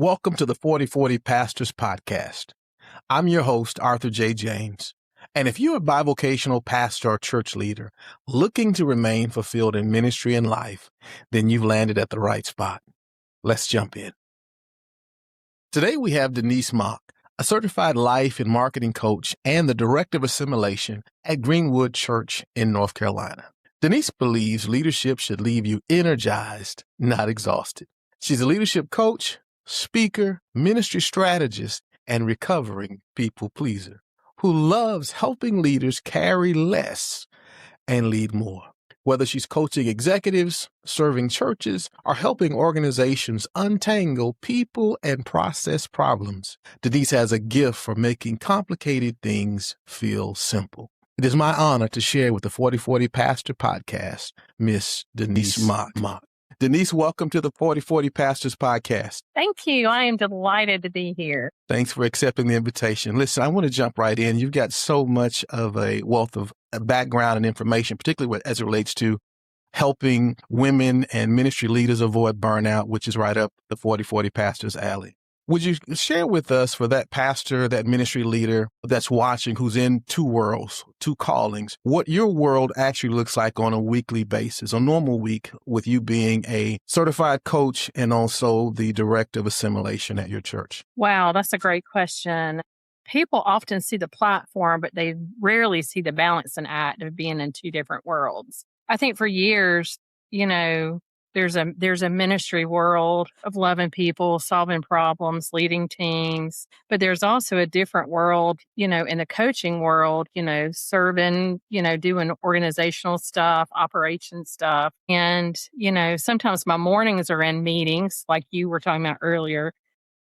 Welcome to the 4040 Pastors Podcast. I'm your host, Arthur J. James. And if you're a bivocational pastor or church leader looking to remain fulfilled in ministry and life, then you've landed at the right spot. Let's jump in. Today we have Denise Mock, a certified life and marketing coach and the director of assimilation at Greenwood Church in North Carolina. Denise believes leadership should leave you energized, not exhausted. She's a leadership coach, speaker, ministry strategist, and recovering people pleaser who loves helping leaders carry less and lead more. Whether she's coaching executives, serving churches, or helping organizations untangle people and process problems, Denise has a gift for making complicated things feel simple. It is my honor to share with the 4040 Pastor Podcast, Miss Denise Mock. Denise, welcome to the 4040 Pastors Podcast. Thank you. I am delighted to be here. Thanks for accepting the invitation. Listen, I want to jump right in. You've got so much of a wealth of background and information, particularly as it relates to helping women and ministry leaders avoid burnout, which is right up the 4040 Pastors alley. Would you share with us, for that pastor, that ministry leader that's watching, who's in two worlds, two callings, what your world actually looks like on a weekly basis, a normal week, with you being a certified coach and also the director of assimilation at your church? Wow, that's a great question. People often see the platform, but they rarely see the balancing act of being in two different worlds. I think for years, there's a ministry world of loving people, solving problems, leading teams, but there's also a different world, in the coaching world, serving, doing organizational stuff, operation stuff. And, sometimes my mornings are in meetings like you were talking about earlier.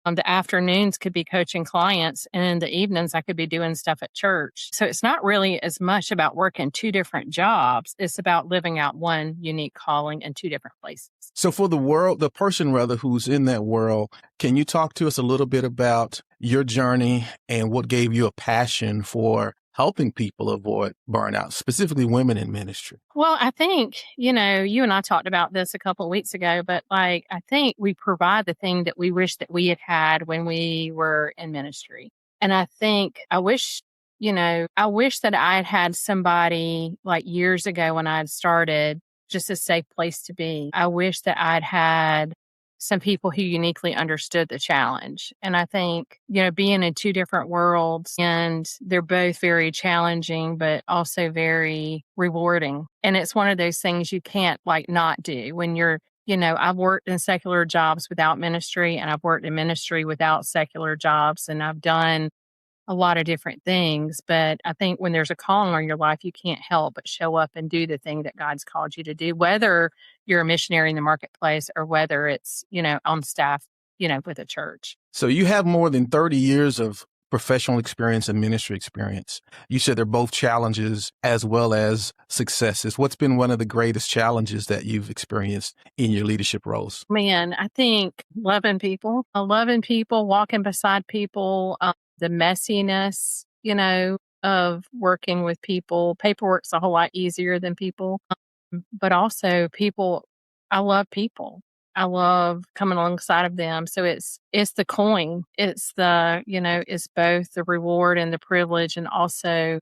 The afternoons could be coaching clients, and in the evenings I could be doing stuff at church. So it's not really as much about working two different jobs. It's about living out one unique calling in two different places. So for the person who's in that world, can you talk to us a little bit about your journey and what gave you a passion for helping people avoid burnout, specifically women in ministry? Well, I think, you and I talked about this a couple of weeks ago, but I think we provide the thing that we wish that we had had when we were in ministry. And I think I wish that I had had somebody like years ago when I had started, just a safe place to be. I wish that I'd had some people who uniquely understood the challenge. And I think, being in two different worlds, and they're both very challenging, but also very rewarding. And it's one of those things you can't not do when you're, I've worked in secular jobs without ministry, and I've worked in ministry without secular jobs, and I've done a lot of different things. But I think when there's a calling on your life, you can't help but show up and do the thing that God's called you to do, whether you're a missionary in the marketplace or whether it's, on staff, with a church. So you have more than 30 years of professional experience and ministry experience. You said they're both challenges as well as successes. What's been one of the greatest challenges that you've experienced in your leadership roles? Man, I think loving people, walking beside people, the messiness, of working with people. Paperwork's a whole lot easier than people, but also people. I love people. I love coming alongside of them. So it's the coin. It's it's both the reward and the privilege, and also,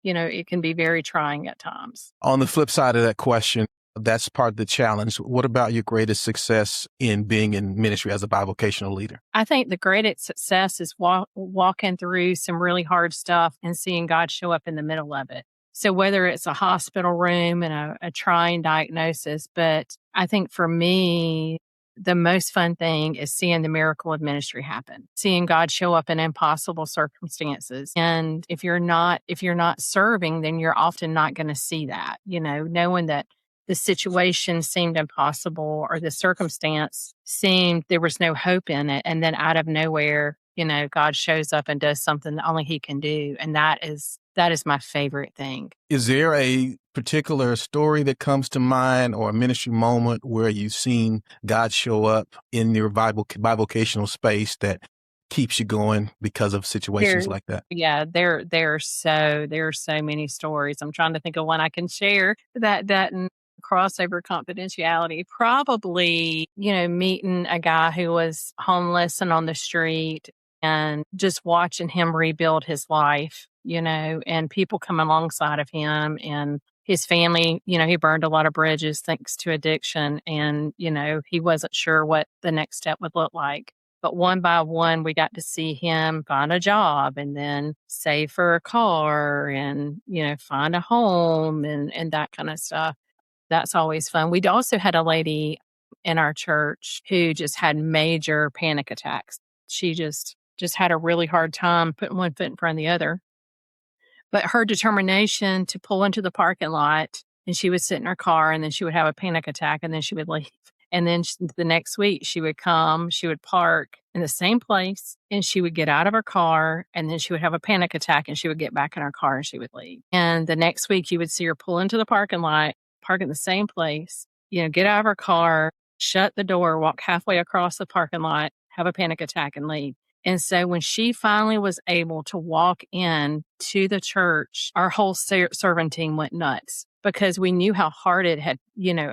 it can be very trying at times. On the flip side of that question, that's part of the challenge. What about your greatest success in being in ministry as a bivocational leader? I think the greatest success is walking through some really hard stuff and seeing God show up in the middle of it. So whether it's a hospital room and a trying diagnosis, but I think for me, the most fun thing is seeing the miracle of ministry happen, seeing God show up in impossible circumstances. And if you're not serving, then you're often not going to see that, knowing that the situation seemed impossible or the circumstance seemed there was no hope in it. And then out of nowhere, God shows up and does something that only He can do. And that is my favorite thing. Is there a particular story that comes to mind or a ministry moment where you've seen God show up in your bivocational space that keeps you going because of situations like that? Yeah, there are so many stories. I'm trying to think of one I can share that crossover confidentiality, probably, meeting a guy who was homeless and on the street and just watching him rebuild his life, and people come alongside of him and his family. He burned a lot of bridges thanks to addiction, and, he wasn't sure what the next step would look like. But one by one, we got to see him find a job and then save for a car and, find a home and that kind of stuff. That's always fun. We'd also had a lady in our church who just had major panic attacks. She just had a really hard time putting one foot in front of the other. But her determination to pull into the parking lot, and she would sit in her car and then she would have a panic attack and then she would leave. And then the next week she would come, she would park in the same place and she would get out of her car and then she would have a panic attack and she would get back in her car and she would leave. And the next week you would see her pull into the parking lot, park in the same place, get out of her car, shut the door, walk halfway across the parking lot, have a panic attack and leave. And so when she finally was able to walk in to the church, our whole servant team went nuts because we knew how hard it had,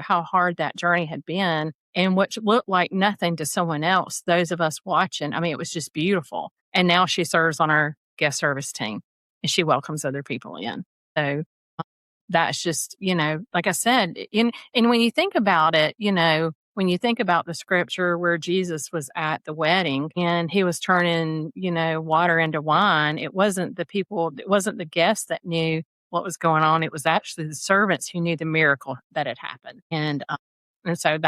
how hard that journey had been and what looked like nothing to someone else, those of us watching. I mean, it was just beautiful. And now she serves on our guest service team and she welcomes other people in. So that's just, like I said, and when you think about it, when you think about the scripture where Jesus was at the wedding and he was turning, water into wine, it wasn't the guests that knew what was going on. It was actually the servants who knew the miracle that had happened. And so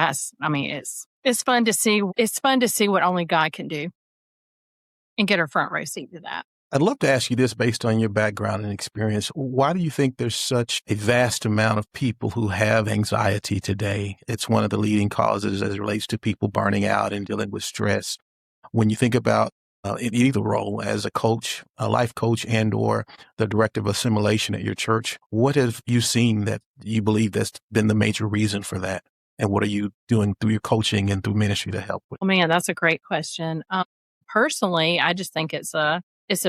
it's fun to see. It's fun to see what only God can do and get a front row seat to that. I'd love to ask you this based on your background and experience. Why do you think there's such a vast amount of people who have anxiety today? It's one of the leading causes as it relates to people burning out and dealing with stress. When you think about in either role as a coach, a life coach, and or the director of assimilation at your church, what have you seen that you believe that's been the major reason for that? And what are you doing through your coaching and through ministry to help with? Oh, man, that's a great question. Personally, I just think it's a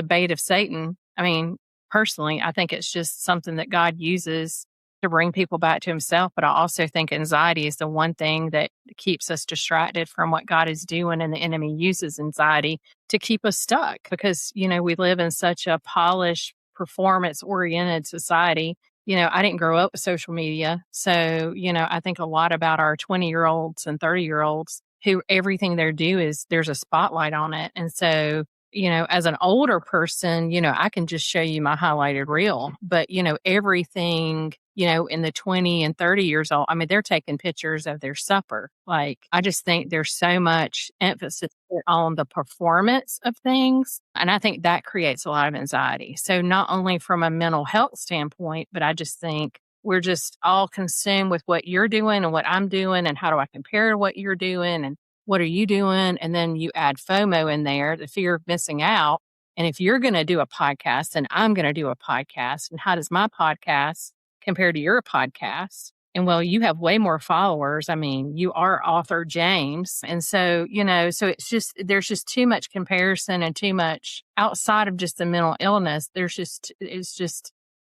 bait of Satan. I mean, personally, I think it's just something that God uses to bring people back to himself. But I also think anxiety is the one thing that keeps us distracted from what God is doing. And the enemy uses anxiety to keep us stuck because, we live in such a polished, performance oriented society. I didn't grow up with social media. So, I think a lot about our 20-year-olds and 30-year-olds who everything they do is there's a spotlight on it. And so, as an older person, I can just show you my highlighted reel, but, everything, in the 20 and 30 years old, I mean, they're taking pictures of their supper. Like, I just think there's so much emphasis on the performance of things. And I think that creates a lot of anxiety. So not only from a mental health standpoint, but I just think we're just all consumed with what you're doing and what I'm doing and how do I compare to what you're doing and what are you doing? And then you add FOMO in there, the fear of missing out. And if you're going to do a podcast, then I'm going to do a podcast. And how does my podcast compare to your podcast? And well, you have way more followers. I mean, you are author James. And so, so there's just too much comparison and too much outside of just the mental illness. It's just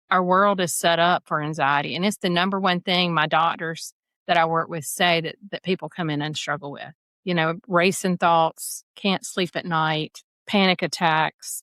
our world is set up for anxiety. And it's the number one thing my doctors that I work with say that people come in and struggle with. Racing thoughts, can't sleep at night, panic attacks,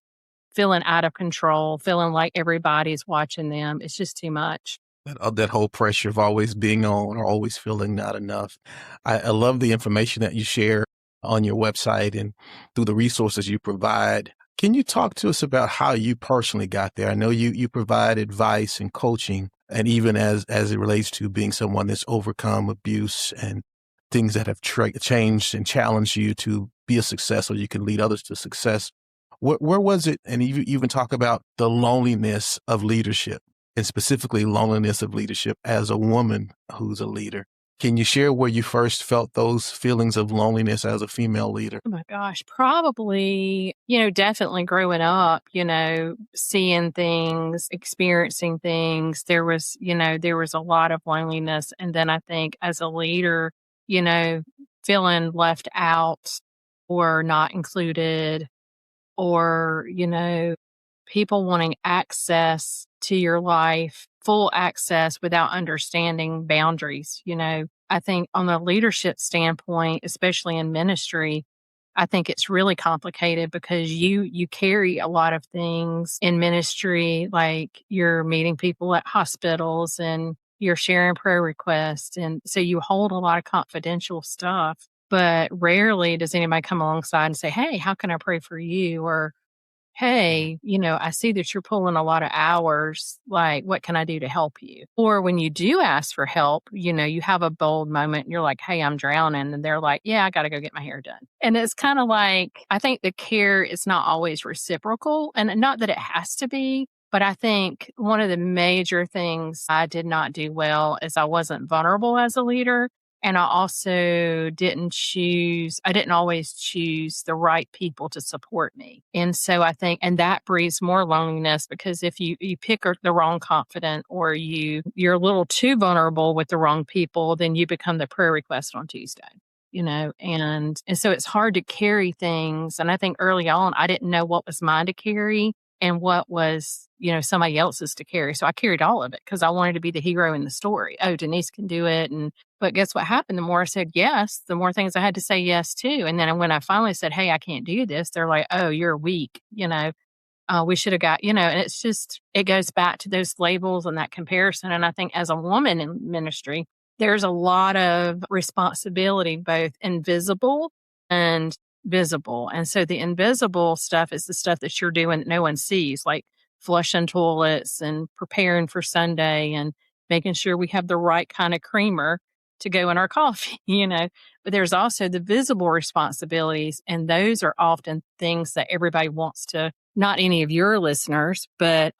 feeling out of control, feeling like everybody's watching them. It's just too much. That whole pressure of always being on or always feeling not enough. I love the information that you share on your website and through the resources you provide. Can you talk to us about how you personally got there? I know you provide advice and coaching, and even as it relates to being someone that's overcome abuse and things that have changed and challenged you to be a success so you can lead others to success. Where was it? And you even talk about the loneliness of leadership and specifically loneliness of leadership as a woman who's a leader. Can you share where you first felt those feelings of loneliness as a female leader? Oh my gosh, probably, definitely growing up, seeing things, experiencing things. There was a lot of loneliness. And then I think as a leader, feeling left out or not included or, people wanting access to your life full access without understanding boundaries. I think on the leadership standpoint, especially in ministry, I think it's really complicated because you carry a lot of things in ministry, like you're meeting people at hospitals and you're sharing prayer requests. And so you hold a lot of confidential stuff, but rarely does anybody come alongside and say, "Hey, how can I pray for you?" Or, "Hey, I see that you're pulling a lot of hours. Like, what can I do to help you?" Or when you do ask for help, you have a bold moment and you're like, "Hey, I'm drowning." And they're like, "Yeah, I got to go get my hair done." And it's kind of like, I think the care is not always reciprocal, and not that it has to be. But I think one of the major things I did not do well is I wasn't vulnerable as a leader. And I didn't always choose the right people to support me. And so I think, and that breeds more loneliness because if you pick the wrong confidant or you're a little too vulnerable with the wrong people, then you become the prayer request on Tuesday. And so it's hard to carry things. And I think early on, I didn't know what was mine to carry and what was, somebody else's to carry. So I carried all of it because I wanted to be the hero in the story. Oh, Denise can do it. But guess what happened? The more I said yes, the more things I had to say yes to. And then when I finally said, "Hey, I can't do this," they're like, "Oh, you're weak." We should have got, and it's just, it goes back to those labels and that comparison. And I think as a woman in ministry, there's a lot of responsibility, both invisible and visible. And so the invisible stuff is the stuff that you're doing that no one sees, like flushing toilets and preparing for Sunday and making sure we have the right kind of creamer to go in our coffee, But there's also the visible responsibilities. And those are often things that everybody wants to, not any of your listeners, but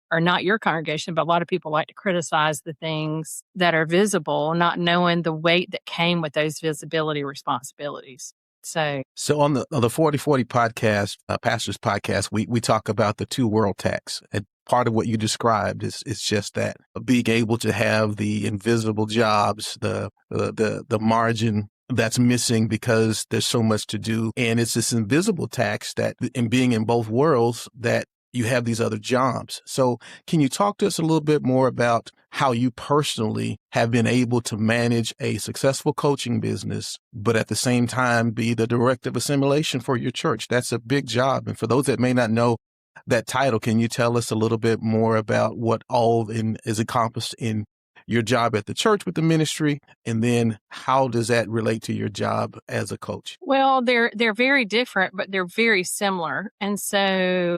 or not your congregation, but a lot of people like to criticize the things that are visible, not knowing the weight that came with those visibility responsibilities. So on the 40/40 podcast, Pastors Podcast, we talk about the two world tax. And part of what you described is just that, being able to have the invisible jobs, the margin that's missing because there's so much to do. And it's this invisible tax that, in being in both worlds, that you have these other jobs. So can you talk to us a little bit more about how you personally have been able to manage a successful coaching business, but at the same time be the director of assimilation for your church? That's a big job. And for those that may not know that title, can you tell us a little bit more about what all is accomplished in your job at the church with the ministry? And then how does that relate to your job as a coach? Well, they're very different, but they're very similar. And so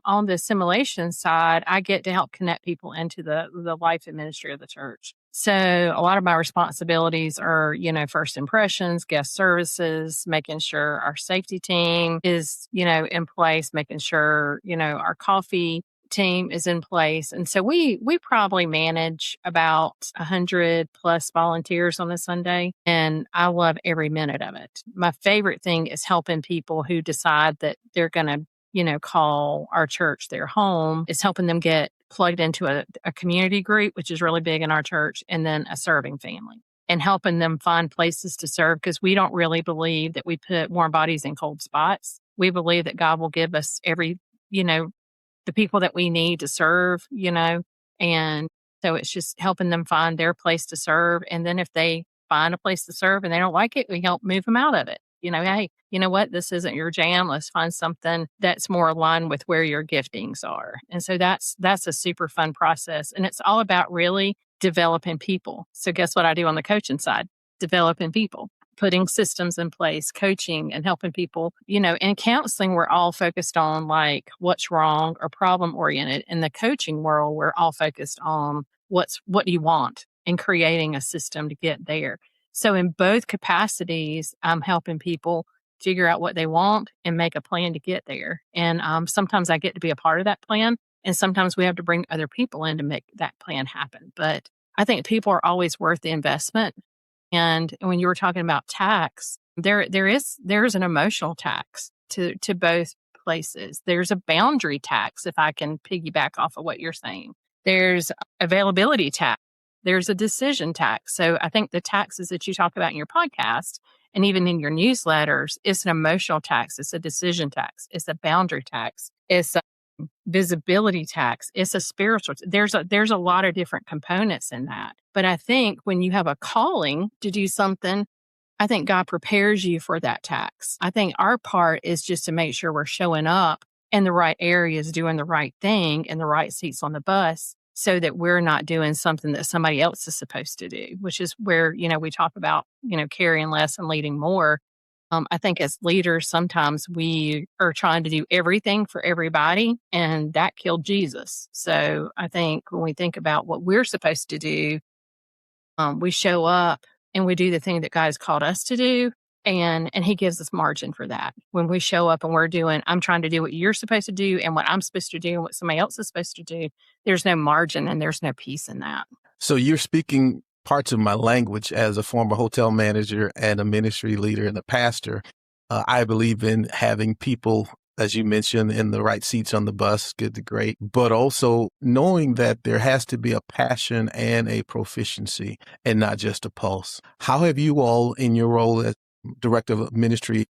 on the assimilation side, I get to help connect people into the life and ministry of the church. So a lot of my responsibilities are, first impressions, guest services, making sure our safety team is, in place, making sure, our coffee team is in place. And so we probably manage about 100 plus volunteers on a Sunday, and I love every minute of it. My favorite thing is helping people who decide that they're going to call our church their home, is helping them get plugged into a community group, which is really big in our church, and then a serving family, and helping them find places to serve, because we don't really believe that we put warm bodies in cold spots. We believe that God will give us the people that we need to serve, and so it's just helping them find their place to serve. And then if they find a place to serve and they don't like it, we help move them out of it. Hey, you know what? This isn't your jam. Let's find something that's more aligned with where your giftings are. And so that's a super fun process. And it's all about really developing people. So guess what I do on the coaching side? Developing people, putting systems in place, coaching and helping people. In counseling, we're all focused on like what's wrong or problem oriented. In the coaching world, we're all focused on what do you want, and creating a system to get there. So in both capacities, I'm helping people figure out what they want and make a plan to get there. And sometimes I get to be a part of that plan, and sometimes we have to bring other people in to make that plan happen. But I think people are always worth the investment. And when you were talking about tax, there's an emotional tax to both places. There's a boundary tax, if I can piggyback off of what you're saying. There's availability tax. There's a decision tax. So I think the taxes that you talk about in your podcast and even in your newsletters, it's an emotional tax. It's a decision tax. It's a boundary tax. It's visibility tax. It's a spiritual. There's a lot of different components in that. But I think when you have a calling to do something, I think God prepares you for that tax. I think our part is just to make sure we're showing up in the right areas, doing the right thing, in the right seats on the bus, so that we're not doing something that somebody else is supposed to do, which is where, we talk about, carrying less and leading more. I think as leaders, sometimes we are trying to do everything for everybody, and that killed Jesus. So I think when we think about what we're supposed to do, we show up and we do the thing that God has called us to do. And he gives us margin for that. When we show up and I'm trying to do what you're supposed to do and what I'm supposed to do and what somebody else is supposed to do, there's no margin and there's no peace in that. So you're speaking parts of my language as a former hotel manager and a ministry leader and a pastor. I believe in having people, as you mentioned, in the right seats on the bus, good to great, but also knowing that there has to be a passion and a proficiency and not just a pulse. How have you all, in your role as director of ministry,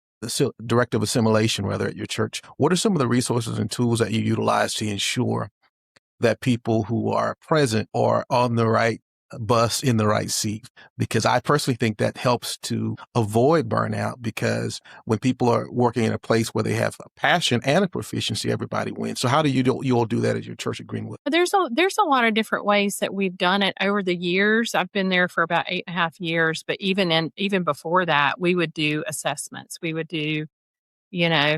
director of assimilation, rather, at your church, what are some of the resources and tools that you utilize to ensure that people who are present are on the right bus in the right seat? Because I personally think that helps to avoid burnout, because when people are working in a place where they have a passion and a proficiency, everybody wins. So how do you all do that at your church at Greenwood? There's a lot of different ways that we've done it over the years. I've been there for about 8.5 years, but even before that, we would do assessments. We would do,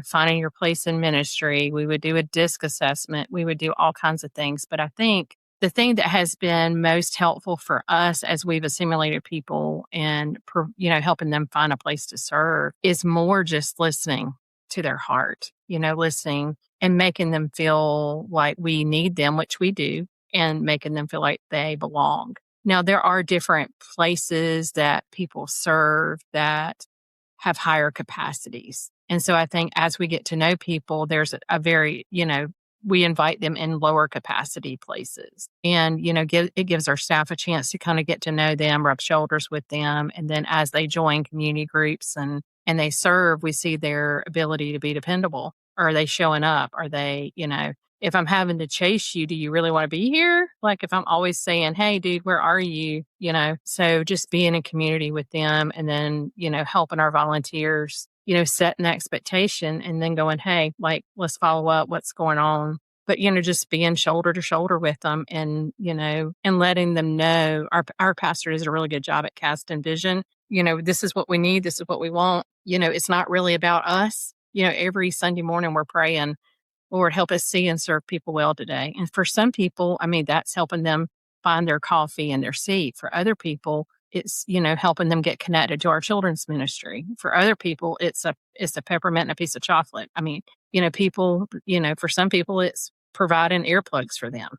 finding your place in ministry. We would do a DISC assessment. We would do all kinds of things. But I think the thing that has been most helpful for us as we've assimilated people and, helping them find a place to serve is more just listening to their heart, listening and making them feel like we need them, which we do, and making them feel like they belong. Now, there are different places that people serve that have higher capacities. And so I think as we get to know people, there's a very, we invite them in lower capacity places. And, it gives our staff a chance to kind of get to know them, rub shoulders with them. And then as they join community groups and they serve, we see their ability to be dependable. Are they showing up? Are they, if I'm having to chase you, do you really want to be here? Like if I'm always saying, hey, dude, where are you? So just being in community with them and then, helping our volunteers, setting the expectation and then going, hey, like, let's follow up. What's going on? But, just being shoulder to shoulder with them and, and letting them know our pastor does a really good job at casting vision. This is what we need. This is what we want. It's not really about us. Every Sunday morning we're praying, Lord, help us see and serve people well today. And for some people, that's helping them find their coffee and their seat. For other people, it's, helping them get connected to our children's ministry. For other people, it's a peppermint and a piece of chocolate. People, for some people, it's providing earplugs for them,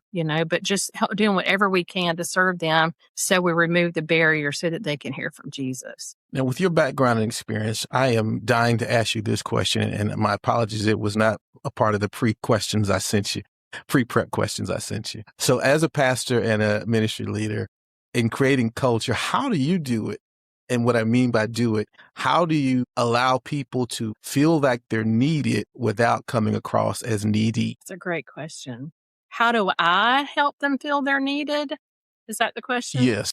but just doing whatever we can to serve them so we remove the barrier so that they can hear from Jesus. Now, with your background and experience, I am dying to ask you this question, and my apologies, it was not a part of the pre-prep questions I sent you. So as a pastor and a ministry leader in creating culture, how do you do it? And what I mean by do it, how do you allow people to feel like they're needed without coming across as needy? It's a great question. How do I help them feel they're needed? Is that the question? Yes.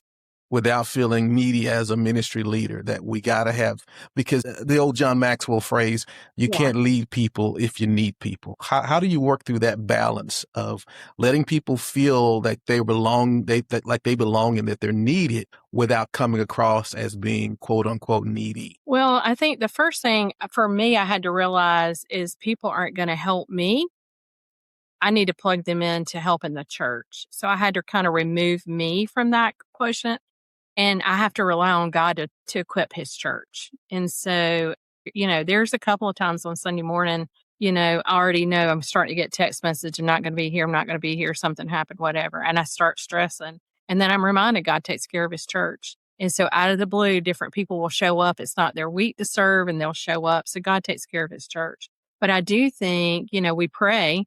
Without feeling needy as a ministry leader, that we got to have, because the old John Maxwell phrase, you can't lead people if you need people. How do you work through that balance of letting people feel that they belong, like they belong and that they're needed without coming across as being quote unquote needy? Well, I think the first thing for me I had to realize is people aren't going to help me. I need to plug them in to help in the church. So I had to kind of remove me from that quotient. And I have to rely on God to equip his church. And so, there's a couple of times on Sunday morning, I already know I'm starting to get text message. I'm not going to be here. I'm not going to be here. Something happened, whatever. And I start stressing. And then I'm reminded God takes care of his church. And so out of the blue, different people will show up. It's not their week to serve and they'll show up. So God takes care of his church. But I do think, we pray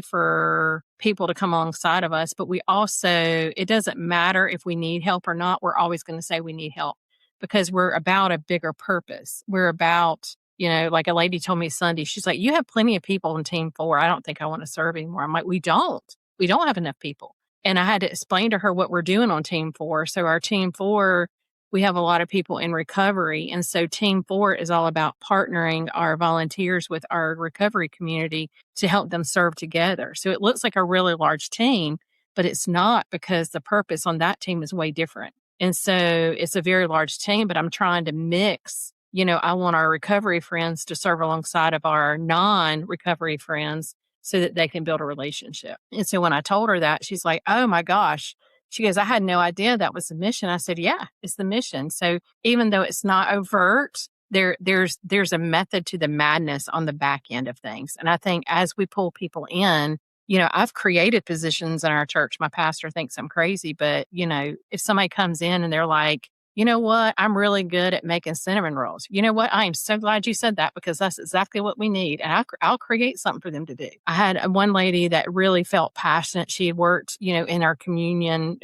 for people to come alongside of us, but we also, it doesn't matter if we need help or not. We're always going to say we need help because we're about a bigger purpose. We're about Like a lady told me Sunday, she's like, you have plenty of people in team 4. I don't think I want to serve anymore. I'm like, we don't have enough people. And I had to explain to her what we're doing on team 4. So our team 4, we have a lot of people in recovery. And so team 4 is all about partnering our volunteers with our recovery community to help them serve together. So it looks like a really large team, but it's not, because the purpose on that team is way different. And so it's a very large team, but I'm trying to mix. I want our recovery friends to serve alongside of our non-recovery friends so that they can build a relationship. And so when I told her that, she's like, oh my gosh. She goes, I had no idea that was the mission. I said, yeah, it's the mission. So even though it's not overt, there's a method to the madness on the back end of things. And I think as we pull people in, I've created positions in our church. My pastor thinks I'm crazy, but if somebody comes in and they're like, you know what, I'm really good at making cinnamon rolls. You know what? I am so glad you said that, because that's exactly what we need. And I'll create something for them to do. I had one lady that really felt passionate. She had worked, in our communion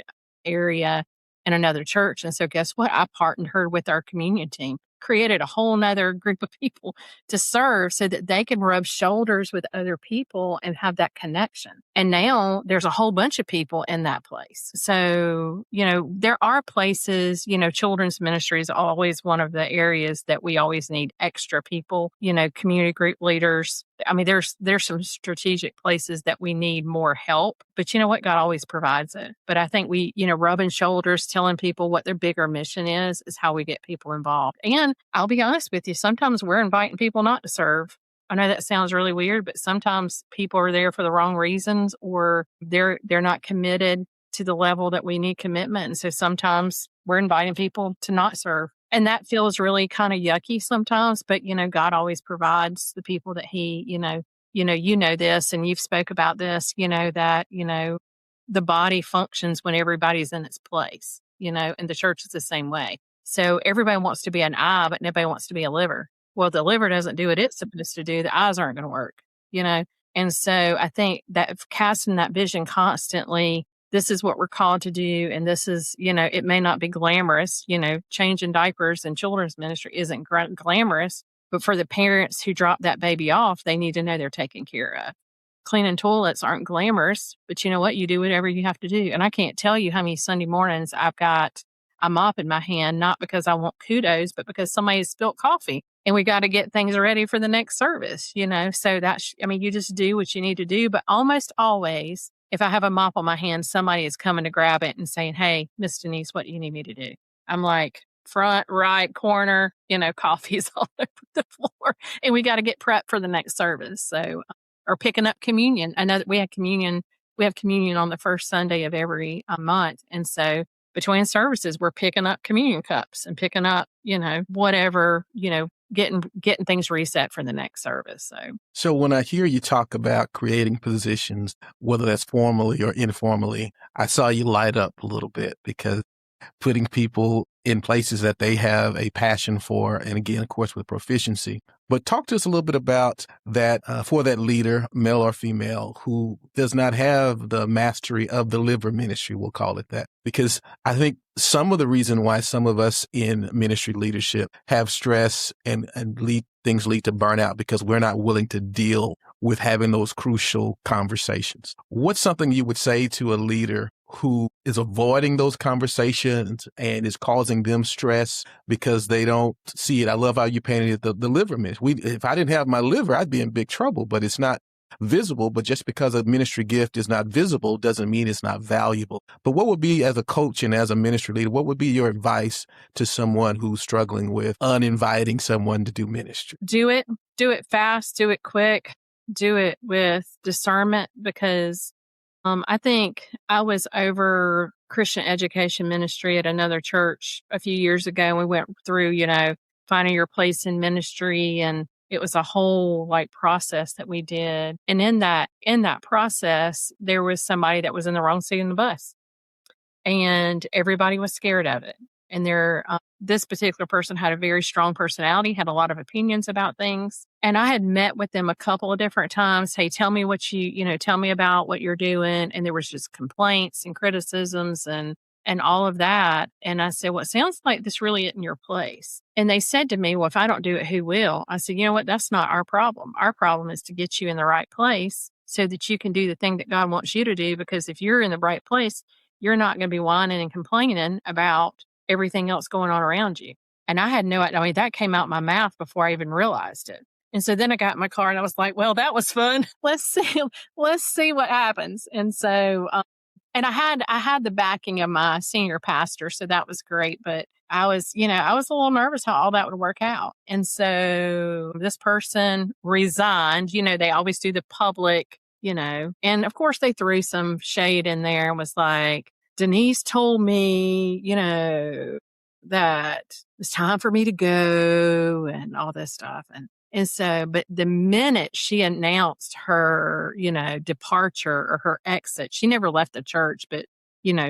area in another church. And so guess what? I partnered her with our communion team, created a whole nother group of people to serve so that they can rub shoulders with other people and have that connection. And now there's a whole bunch of people in that place. So, there are places, children's ministry is always one of the areas that we always need extra people, community group leaders. I mean, there's some strategic places that we need more help, but you know what? God always provides it. But I think we, rubbing shoulders, telling people what their bigger mission is how we get people involved. And I'll be honest with you, sometimes we're inviting people not to serve. I know that sounds really weird, but sometimes people are there for the wrong reasons, or they're not committed to the level that we need commitment. And so sometimes we're inviting people to not serve. And that feels really kind of yucky sometimes, but God always provides the people that He, this, and you've spoke about this, that, the body functions when everybody's in its place, and the church is the same way. So everybody wants to be an eye, but nobody wants to be a liver. Well, the liver doesn't do what it's supposed to do. The eyes aren't going to work, And so I think that casting that vision constantly, this is what we're called to do. And this is, it may not be glamorous, changing diapers in children's ministry isn't glamorous, but for the parents who drop that baby off, they need to know they're taken care of. Cleaning toilets aren't glamorous, but you know what? You do whatever you have to do. And I can't tell you how many Sunday mornings I've got a mop in my hand, not because I want kudos, but because somebody has spilt coffee and we got to get things ready for the next service, So you just do what you need to do. But almost always, if I have a mop on my hand, somebody is coming to grab it and saying, hey, Miss Denise, what do you need me to do? I'm like, front, right, corner, coffee's all over the floor. And we got to get prepped for the next service. So, or picking up communion. I know that we have communion on the first Sunday of every month. And so between services, we're picking up communion cups and picking up, whatever, getting things reset for the next service. So when I hear you talk about creating positions, whether that's formally or informally, I saw you light up a little bit, because putting people in places that they have a passion for, and again, of course, with proficiency. But talk to us a little bit about that for that leader, male or female, who does not have the mastery of the liver ministry, we'll call it that. Because I think some of the reason why some of us in ministry leadership have stress and things lead to burnout, because we're not willing to deal with having those crucial conversations. What's something you would say to a leader who is avoiding those conversations and is causing them stress because they don't see it? I love how you painted it, the liver ministry. If I didn't have my liver, I'd be in big trouble, but it's not visible. But just because a ministry gift is not visible doesn't mean it's not valuable. But what would be, as a coach and as a ministry leader, what would be your advice to someone who's struggling with uninviting someone to do ministry? Do it fast, do it quick, do it with discernment, because I think I was over Christian education ministry at another church a few years ago, and we went through, finding your place in ministry, and it was a whole process that we did. And in that process, there was somebody that was in the wrong seat in the bus, and everybody was scared of it. And this particular person had a very strong personality, had a lot of opinions about things. And I had met with them a couple of different times. Hey, tell me what tell me about what you're doing. And there was just complaints and criticisms. And and all of that. And I said, well, it sounds like this really isn't your place. And they said to me, well, if I don't do it, who will? I said, you know what? That's not our problem. Our problem is to get you in the right place so that you can do the thing that God wants you to do. Because if you're in the right place, you're not going to be whining and complaining about everything else going on around you. And I had no idea. I mean, that came out my mouth before I even realized it. And so then I got in my car and I was like, well, that was fun. Let's see what happens. And so, and I had the backing of my senior pastor, so that was great. But I was a little nervous how all that would work out. And so this person resigned. They always do the public, and of course they threw some shade in there and was like, Denise told me, that it's time for me to go and all this stuff. And so, but the minute she announced her, departure or her exit, she never left the church, but,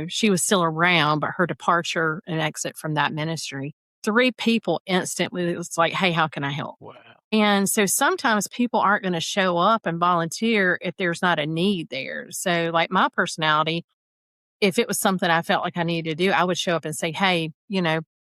she was still around, but her departure and exit from that ministry, 3 people instantly was like, hey, how can I help? Wow. And so sometimes people aren't going to show up and volunteer if there's not a need there. So like my personality, if it was something I felt like I needed to do, I would show up and say, hey,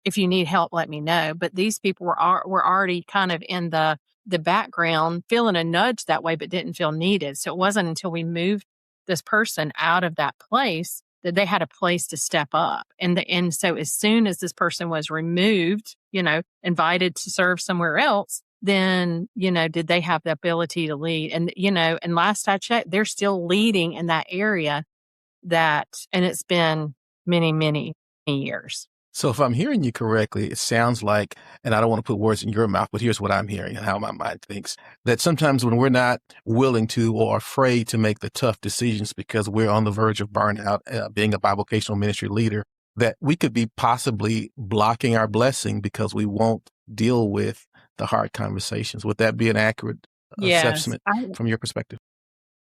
if you need help, let me know. But these people were already kind of in the background, feeling a nudge that way, but didn't feel needed. So it wasn't until we moved this person out of that place that they had a place to step up. And so as soon as this person was removed, invited to serve somewhere else, then, did they have the ability to lead? And, and last I checked, they're still leading in that area and it's been many, many years. So if I'm hearing you correctly, it sounds like, and I don't want to put words in your mouth, but here's what I'm hearing and how my mind thinks, that sometimes when we're not willing to or afraid to make the tough decisions because we're on the verge of burnout, being a bivocational ministry leader, that we could be possibly blocking our blessing because we won't deal with the hard conversations. Would that be an accurate assessment from your perspective?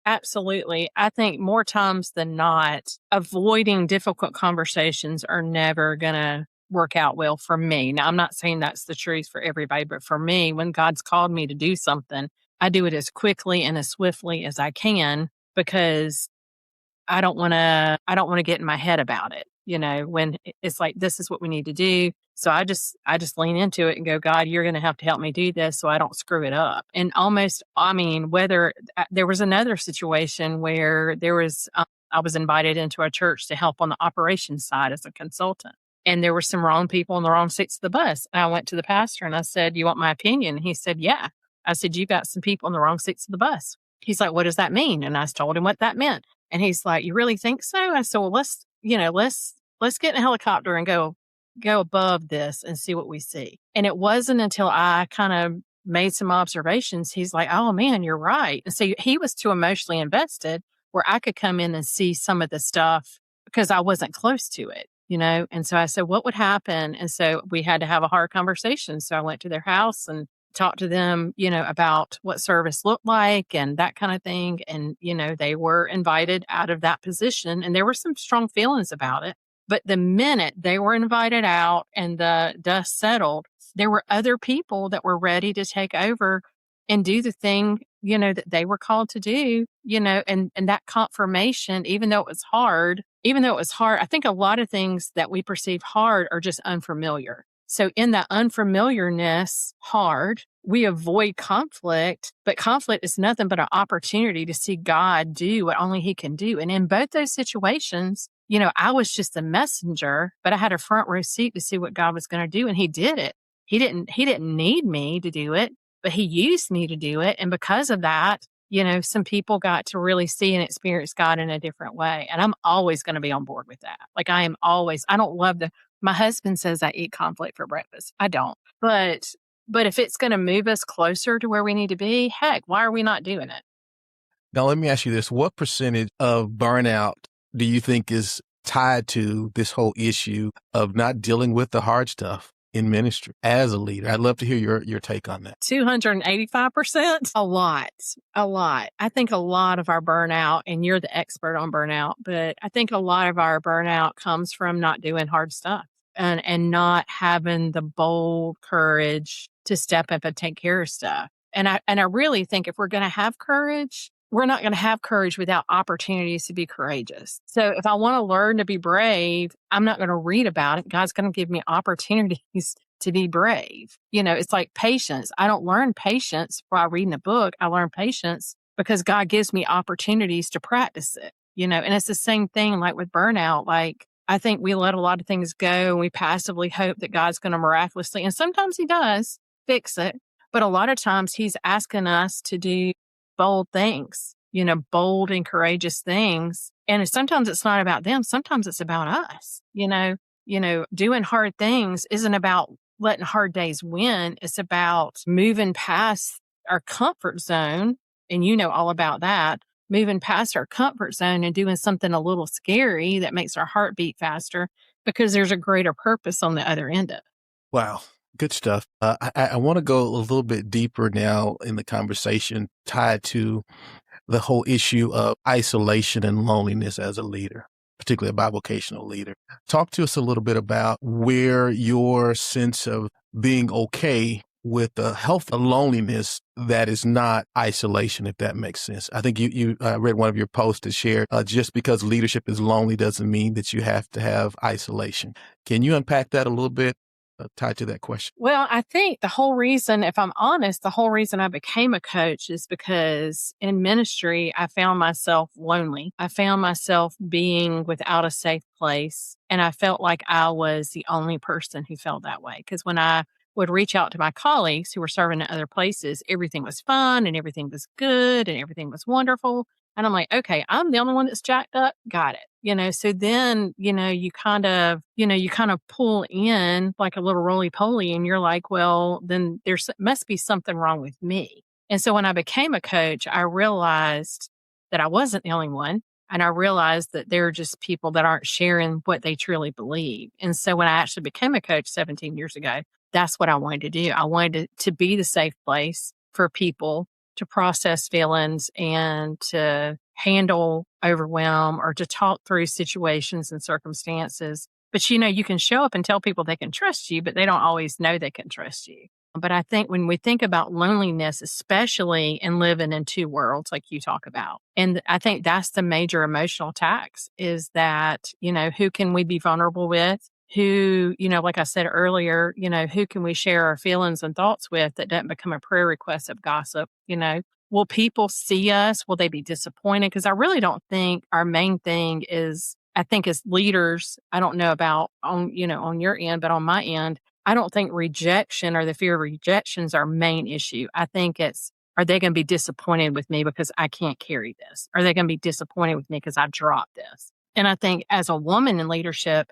Absolutely. I think more times than not, avoiding difficult conversations are never going to work out well for me. Now, I'm not saying that's the truth for everybody, but for me, when God's called me to do something, I do it as quickly and as swiftly as I can because I don't want to get in my head about it, when it's like, this is what we need to do. So I just lean into it and go, God, you're going to have to help me do this so I don't screw it up. And whether there was another situation where I was invited into a church to help on the operations side as a consultant. And there were some wrong people in the wrong seats of the bus. And I went to the pastor and I said, you want my opinion? And he said, yeah. I said, you got some people in the wrong seats of the bus. He's like, what does that mean? And I told him what that meant. And he's like, you really think so? I said, well, let's get in a helicopter and go above this and see what we see. And it wasn't until I kind of made some observations, he's like, oh man, you're right. And so he was too emotionally invested where I could come in and see some of the stuff because I wasn't close to it, And so I said, what would happen? And so we had to have a hard conversation. So I went to their house and talked to them, about what service looked like and that kind of thing. And, they were invited out of that position and there were some strong feelings about it. But the minute they were invited out and the dust settled, there were other people that were ready to take over and do the thing, that they were called to do, and that confirmation, even though it was hard, I think a lot of things that we perceive hard are just unfamiliar. So in that unfamiliarness, hard, we avoid conflict, but conflict is nothing but an opportunity to see God do what only He can do. And in both those situations, I was just a messenger, but I had a front row seat to see what God was going to do. And He did it. He didn't need me to do it, but He used me to do it. And because of that, some people got to really see and experience God in a different way. And I'm always going to be on board with that. Like I don't love my husband says I eat conflict for breakfast. I don't. But if it's going to move us closer to where we need to be, heck, why are we not doing it? Now, let me ask you this. What percentage of burnout do you think is tied to this whole issue of not dealing with the hard stuff in ministry as a leader? I'd love to hear your take on that. 285%. A lot. I think a lot of our burnout, and you're the expert on burnout, but I think a lot of our burnout comes from not doing hard stuff and not having the bold courage to step up and take care of stuff. And I really think if we're going to have courage, we're not going to have courage without opportunities to be courageous. So if I want to learn to be brave, I'm not going to read about it. God's going to give me opportunities to be brave. It's like patience. I don't learn patience by reading a book. I learn patience because God gives me opportunities to practice it, and it's the same thing like with burnout. Like, I think we let a lot of things go and we passively hope that God's going to miraculously, and sometimes he does fix it. But a lot of times he's asking us to do bold things, bold and courageous things. And sometimes it's not about them. Sometimes it's about us, doing hard things isn't about letting hard days win. It's about moving past our comfort zone. And all about that, moving past our comfort zone and doing something a little scary that makes our heart beat faster because there's a greater purpose on the other end of it. Wow. Good stuff. I want to go a little bit deeper now in the conversation tied to the whole issue of isolation and loneliness as a leader, particularly a bivocational leader. Talk to us a little bit about where your sense of being okay with the health of loneliness that is not isolation, if that makes sense. I think you read one of your posts that shared just because leadership is lonely doesn't mean that you have to have isolation. Can you unpack that a little bit? Tied to that question? Well, I think the whole reason, if I'm honest, the whole reason I became a coach is because in ministry, I found myself lonely. I found myself being without a safe place. And I felt like I was the only person who felt that way. Because when I would reach out to my colleagues who were serving at other places, everything was fun and everything was good and everything was wonderful. And I'm like, okay, I'm the only one that's jacked up. Got it. So then, you kind of pull in like a little roly-poly and you're like, well, then there must be something wrong with me. And so when I became a coach, I realized that I wasn't the only one. And I realized that there are just people that aren't sharing what they truly believe. And so when I actually became a coach 17 years ago, that's what I wanted to do. I wanted to be the safe place for people to process feelings and to handle overwhelm or to talk through situations and circumstances. But, you can show up and tell people they can trust you, but they don't always know they can trust you. But I think when we think about loneliness, especially in living in two worlds, like you talk about, and I think that's the major emotional tax is that, who can we be vulnerable with? Who, like I said earlier, who can we share our feelings and thoughts with that doesn't become a prayer request of gossip? Will people see us? Will they be disappointed? Because I really don't think our main thing is, I think as leaders, I don't know about on your end, but on my end, I don't think rejection or the fear of rejection is our main issue. I think it's, are they going to be disappointed with me because I can't carry this? Are they going to be disappointed with me because I dropped this? And I think as a woman in leadership,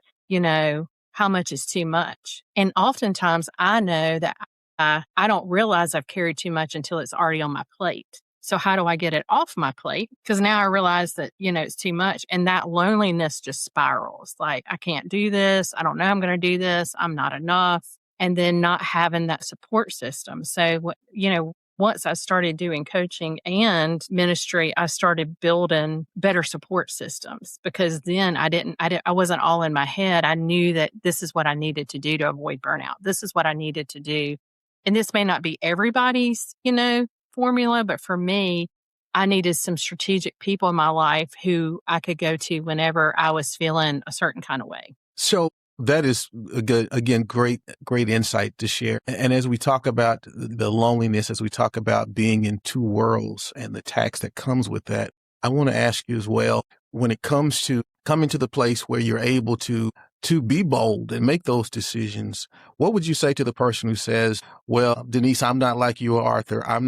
how much is too much? And oftentimes I know that I don't realize I've carried too much until it's already on my plate. So how do I get it off my plate? Because now I realize that, it's too much. And that loneliness just spirals. Like, I can't do this. I don't know I'm going to do this. I'm not enough. And then not having that support system. So, once I started doing coaching and ministry, I started building better support systems because then I wasn't all in my head. I knew that this is what I needed to do to avoid burnout. This is what I needed to do. And this may not be everybody's, formula, but for me, I needed some strategic people in my life who I could go to whenever I was feeling a certain kind of way. So that is a good, again, great insight to share. And as we talk about the loneliness, as we talk about being in two worlds and the tax that comes with that, I want to ask you as well, when it comes to coming to the place where you're able to be bold and make those decisions, what would you say to the person who says, well, Denise, I'm not like you or Arthur. I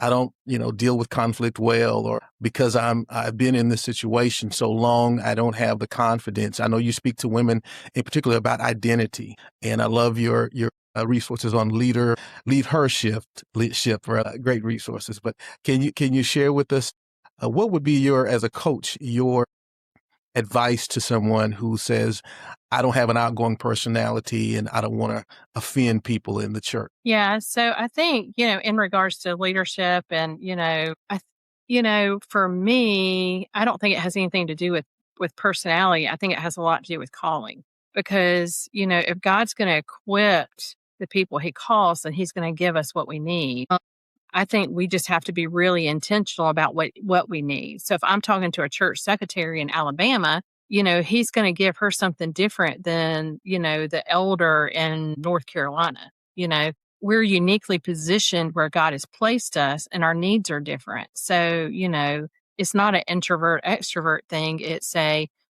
don't, deal with conflict well, or because I've been in this situation so long, I don't have the confidence. I know you speak to women in particular about identity, and I love your resources on lead her shift, great resources. But can you share with us what would be as a coach, your advice to someone who says, I don't have an outgoing personality and I don't want to offend people in the church? Yeah. So I think, in regards to leadership and, for me, I don't think it has anything to do with personality. I think it has a lot to do with calling because, if God's going to equip the people he calls, then he's going to give us what we need. I think we just have to be really intentional about what we need. So if I'm talking to a church secretary in Alabama, he's going to give her something different than, the elder in North Carolina. We're uniquely positioned where God has placed us and our needs are different. So, it's not an introvert extrovert thing. It's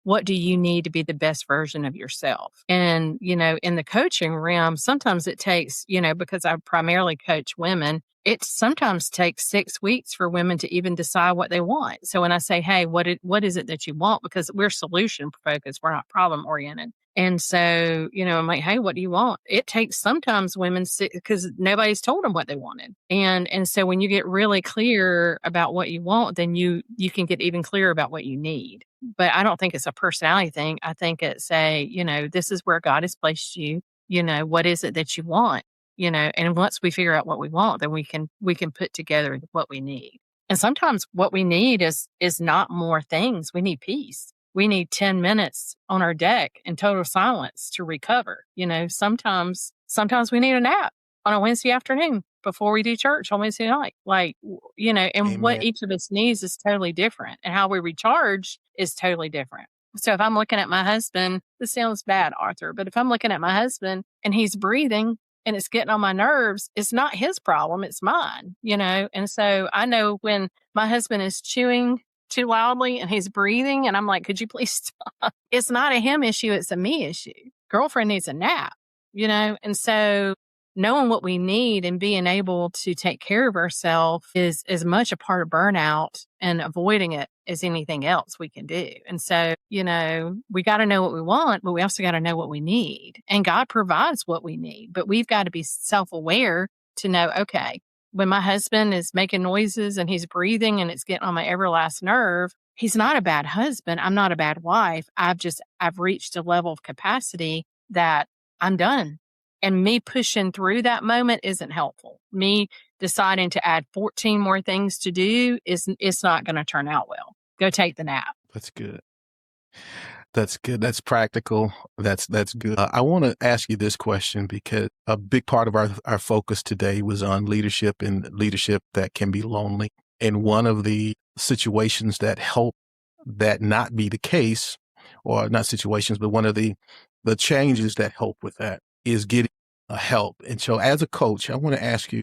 what do you need to be the best version of yourself? And, in the coaching realm, sometimes it takes, because I primarily coach women, it sometimes takes 6 weeks for women to even decide what they want. So when I say, hey, what is it that you want? Because we're solution focused, we're not problem oriented. And so, I'm like, hey, what do you want? It takes sometimes women because nobody's told them what they wanted. And so when you get really clear about what you want, then you can get even clearer about what you need. But I don't think it's a personality thing. I think it's this is where God has placed you. What is it that you want? And once we figure out what we want, then we can put together what we need. And sometimes what we need is not more things. We need peace. We need 10 minutes on our deck in total silence to recover. Sometimes we need a nap on a Wednesday afternoon before we do church on Wednesday night. And Amen. what each of us needs is totally different. And how we recharge is totally different. So if I'm looking at my husband, this sounds bad, Arthur, but if I'm looking at my husband and he's breathing and it's getting on my nerves, it's not his problem, it's mine, And so I know when my husband is chewing too loudly and he's breathing and I'm like, could you please stop? It's not a him issue, it's a me issue. Girlfriend needs a nap, And so knowing what we need and being able to take care of ourselves is as much a part of burnout and avoiding it as anything else we can do. And so, we got to know what we want, but we also got to know what we need. And God provides what we need, but we've got to be self-aware to know, okay, when my husband is making noises and he's breathing and it's getting on my every last nerve, he's not a bad husband. I'm not a bad wife. I've reached a level of capacity that I'm done. And me pushing through that moment isn't helpful. Me deciding to add 14 more things to do it's not going to turn out well. Go take the nap. That's good. That's good. That's practical. That's good. I want to ask you this question because a big part of our focus today was on leadership and leadership that can be lonely. And one of the situations that help that not be the case, or not situations, but one of the changes that help with that is getting help. And so as a coach, I want to ask you,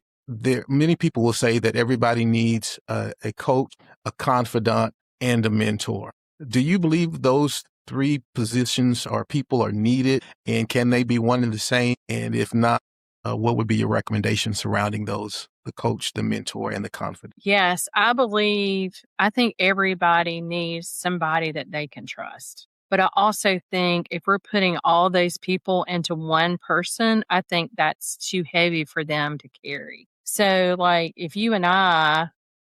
many people will say that everybody needs a coach, a confidant, and a mentor. Do you believe those three positions or people are needed, and can they be one and the same? And if not, what would be your recommendation surrounding those, the coach, the mentor, and the confidant? Yes, I think everybody needs somebody that they can trust. But I also think if we're putting all those people into one person, I think that's too heavy for them to carry. So like if you and I,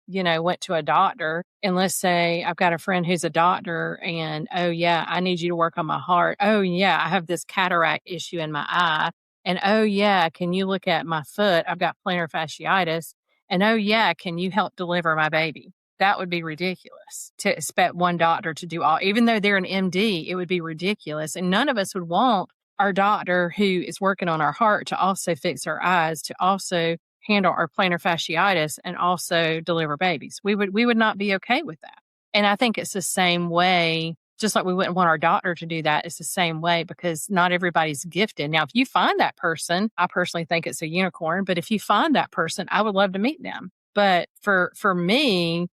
went to a doctor and let's say I've got a friend who's a doctor and, oh yeah, I need you to work on my heart. Oh yeah, I have this cataract issue in my eye. And oh yeah, can you look at my foot? I've got plantar fasciitis. And oh yeah, can you help deliver my baby? That would be ridiculous to expect one doctor to do all, even though they're an MD, it would be ridiculous. And none of us would want our doctor who is working on our heart to also fix our eyes, to also handle our plantar fasciitis and also deliver babies. We would not be okay with that. And I think it's the same way, just like we wouldn't want our doctor to do that, it's the same way because not everybody's gifted. Now, if you find that person, I personally think it's a unicorn, but if you find that person, I would love to meet them. But for me,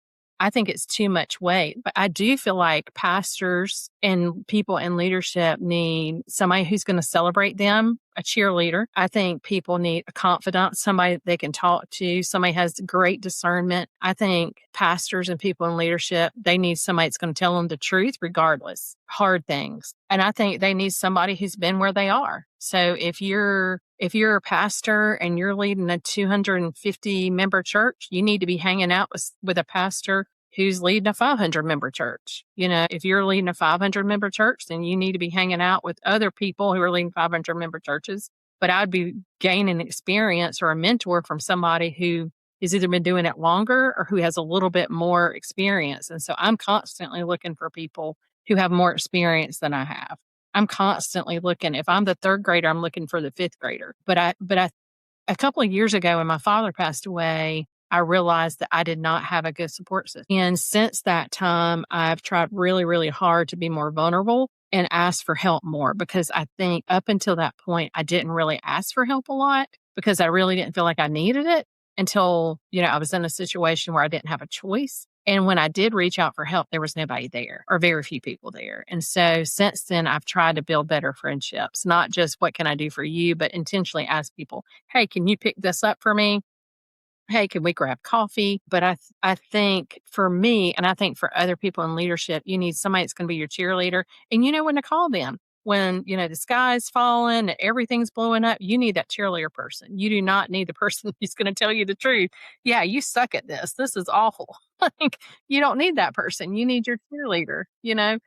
I think it's too much weight. But I do feel like pastors and people in leadership need somebody who's going to celebrate them, a cheerleader. I think people need a confidant, somebody they can talk to, somebody has great discernment. I think pastors and people in leadership, they need somebody that's going to tell them the truth regardless, hard things. And I think they need somebody who's been where they are. So if you're a pastor and you're leading a 250 member church, you need to be hanging out with a pastor who's leading a 500 member church. If you're leading a 500 member church, then you need to be hanging out with other people who are leading 500 member churches. But I'd be gaining experience or a mentor from somebody who has either been doing it longer or who has a little bit more experience. And so I'm constantly looking for people who have more experience than I have. I'm constantly looking. If I'm the third grader, I'm looking for the fifth grader. But a couple of years ago when my father passed away, I realized that I did not have a good support system. And since that time, I've tried really, really hard to be more vulnerable and ask for help more, because I think up until that point, I didn't really ask for help a lot because I really didn't feel like I needed it until, I was in a situation where I didn't have a choice. And when I did reach out for help, there was nobody there or very few people there. And so since then, I've tried to build better friendships, not just what can I do for you, but intentionally ask people, hey, can you pick this up for me? Hey, can we grab coffee? But I think for me, and I think for other people in leadership, you need somebody that's going to be your cheerleader, and you know when to call them. When, the sky's falling and everything's blowing up, you need that cheerleader person. You do not need the person who's going to tell you the truth. Yeah, you suck at this. This is awful. Like, you don't need that person. You need your cheerleader. I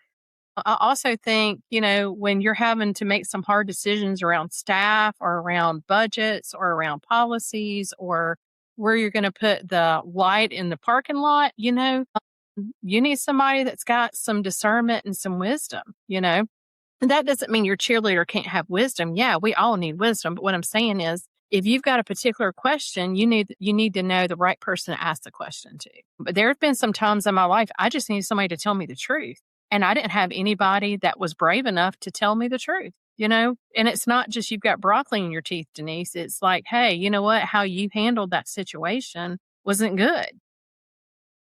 also think, when you're having to make some hard decisions around staff or around budgets or around policies or where you're going to put the light in the parking lot, you need somebody that's got some discernment and some wisdom. And that doesn't mean your cheerleader can't have wisdom. Yeah, we all need wisdom. But what I'm saying is, if you've got a particular question, you need to know the right person to ask the question to. But there have been some times in my life I just needed somebody to tell me the truth. And I didn't have anybody that was brave enough to tell me the truth. And it's not just you've got broccoli in your teeth, Denise. It's like, hey, you know what? How you handled that situation wasn't good.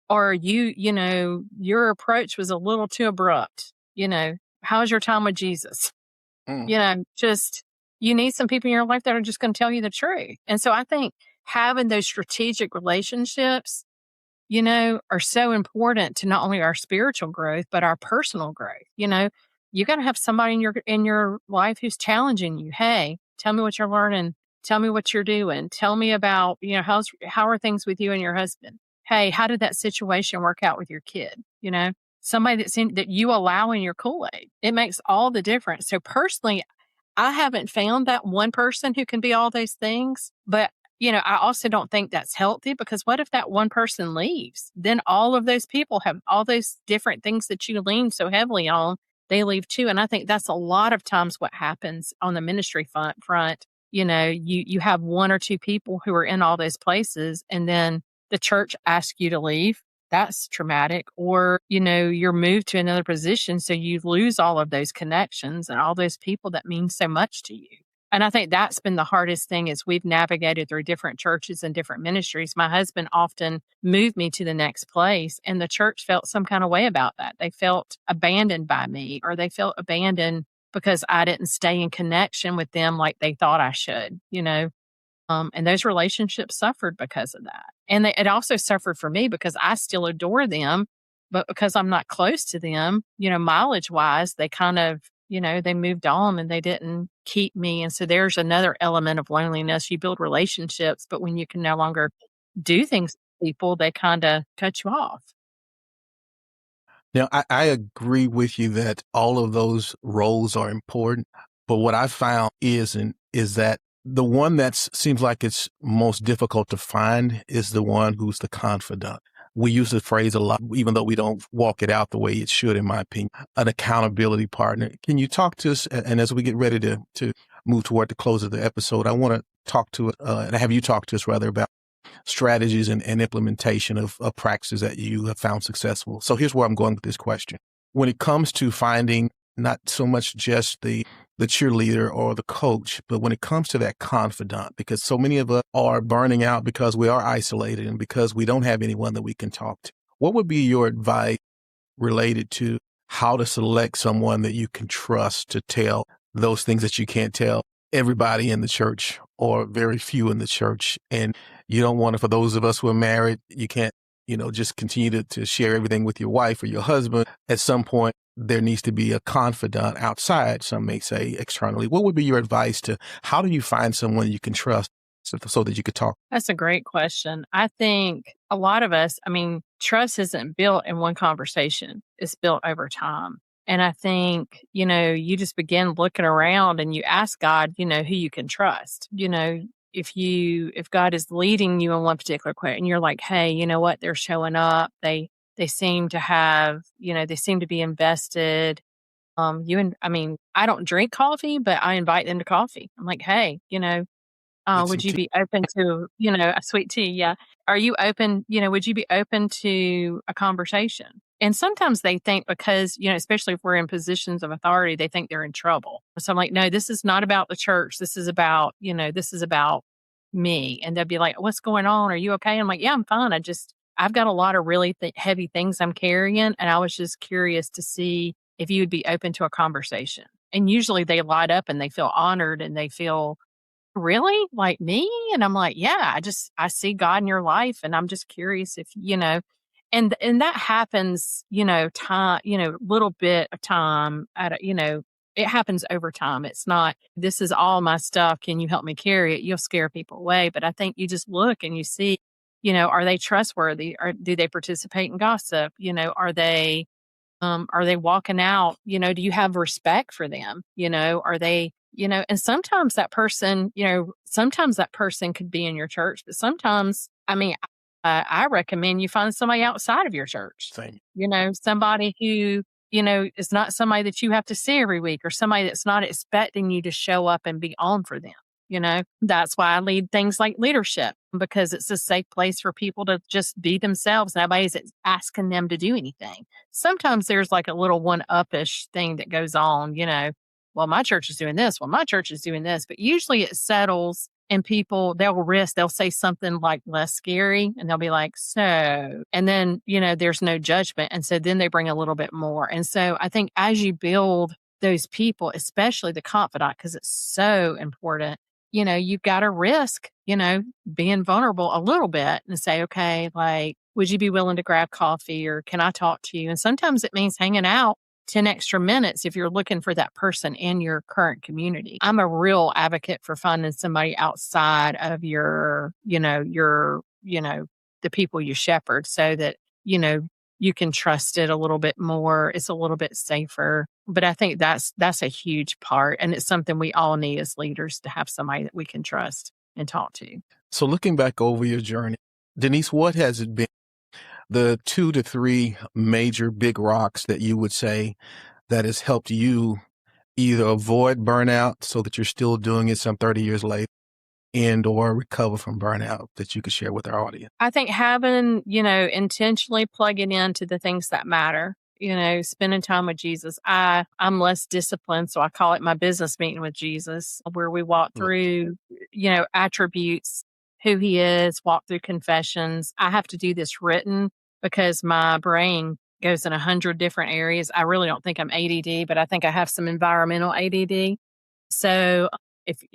Or your approach was a little too abrupt. How's your time with Jesus? Mm. Just you need some people in your life that are just going to tell you the truth. And so I think having those strategic relationships, are so important to not only our spiritual growth, but our personal growth. You got to have somebody in your life who's challenging you. Hey, tell me what you're learning. Tell me what you're doing. Tell me about, how are things with you and your husband? Hey, how did that situation work out with your kid? Somebody that you allow in your Kool-Aid. It makes all the difference. So personally, I haven't found that one person who can be all those things, but I also don't think that's healthy, because what if that one person leaves? Then all of those people have all those different things that you lean so heavily on. They leave too. And I think that's a lot of times what happens on the ministry front. You have one or two people who are in all those places, and then the church asks you to leave. That's traumatic. Or, you're moved to another position. So you lose all of those connections and all those people that mean so much to you. And I think that's been the hardest thing, is we've navigated through different churches and different ministries. My husband often moved me to the next place, and the church felt some kind of way about that. They felt abandoned by me, or they felt abandoned because I didn't stay in connection with them like they thought I should. And those relationships suffered because of that. And it also suffered for me because I still adore them, but because I'm not close to them, mileage wise, they kind of, they moved on and they didn't keep me. And so there's another element of loneliness. You build relationships, but when you can no longer do things with people, they kind of cut you off. Now, I agree with you that all of those roles are important, but what I found is that the one that seems like it's most difficult to find is the one who's the confidant. We use the phrase a lot, even though we don't walk it out the way it should, in my opinion, an accountability partner. Can you talk to us? And as we get ready to move toward the close of the episode, I want to talk to and have you talk to us rather about strategies and implementation of practices that you have found successful. So here's where I'm going with this question. When it comes to finding not so much just the cheerleader or the coach, but when it comes to that confidant, because so many of us are burning out because we are isolated and because we don't have anyone that we can talk to. What would be your advice related to how to select someone that you can trust to tell those things that you can't tell everybody in the church or very few in the church? And you don't want to, for those of us who are married, you can't, just continue to share everything with your wife or your husband. At some point, there needs to be a confidant outside, some may say externally. What would be your advice to how do you find someone you can trust so that you could talk? That's a great question. I think a lot of us, trust isn't built in one conversation. It's built over time. And I think, you just begin looking around and you ask God, who you can trust. If God is leading you in one particular question, and you're like, hey, you know what? They're showing up. They seem to have, they seem to be invested. I don't drink coffee, but I invite them to coffee. I'm like, hey, With some Would you tea. be open to, a sweet tea? Yeah. Are you open, would you be open to a conversation? And sometimes they think because, especially if we're in positions of authority, they think they're in trouble. So I'm like, no, this is not about the church. This is about me. And they'll be like, what's going on? Are you okay? I'm like, yeah, I'm fine. I've got a lot of really heavy things I'm carrying. And I was just curious to see if you would be open to a conversation. And usually they light up and they feel honored and they feel, really? Like me? And I'm like, yeah, I see God in your life and I'm just curious if, and that happens, time, little bit of time at a, it happens over time. It's not, this is all my stuff. Can you help me carry it? You'll scare people away. But I think you just look and you see, are they trustworthy? Or do they participate in gossip? Are they walking out? Do you have respect for them? Are they, and sometimes that person could be in your church, but sometimes, I mean, I recommend you find somebody outside of your church, Same. somebody who, is not somebody that you have to see every week or somebody that's not expecting you to show up and be on for them. That's why I lead things like leadership because it's a safe place for people to just be themselves. Nobody's asking them to do anything. Sometimes there's like a little one-up-ish thing that goes on, well, my church is doing this. Well, my church is doing this. But usually it settles and people, they'll say something like less scary and they'll be like, so, and then, there's no judgment. And so then they bring a little bit more. And so I think as you build those people, especially the confidant, because it's so important, you've got to risk, being vulnerable a little bit and say, okay, like, would you be willing to grab coffee or can I talk to you? And sometimes it means hanging out 10 extra minutes if you're looking for that person in your current community. I'm a real advocate for finding somebody outside of the people you shepherd so that, you can trust it a little bit more. It's a little bit safer. But I think that's a huge part. And it's something we all need as leaders to have somebody that we can trust and talk to. So looking back over your journey, Denise, what has it been the 2 to 3 major big rocks that you would say that has helped you either avoid burnout so that you're still doing it some 30 years later and or recover from burnout that you could share with our audience? I think having, intentionally plugging into the things that matter, spending time with Jesus. I'm less disciplined, so I call it my business meeting with Jesus, where we walk through, attributes, who he is, walk through confessions. I have to do this written because my brain goes in 100 different areas. I really don't think I'm ADD, but I think I have some environmental ADD. So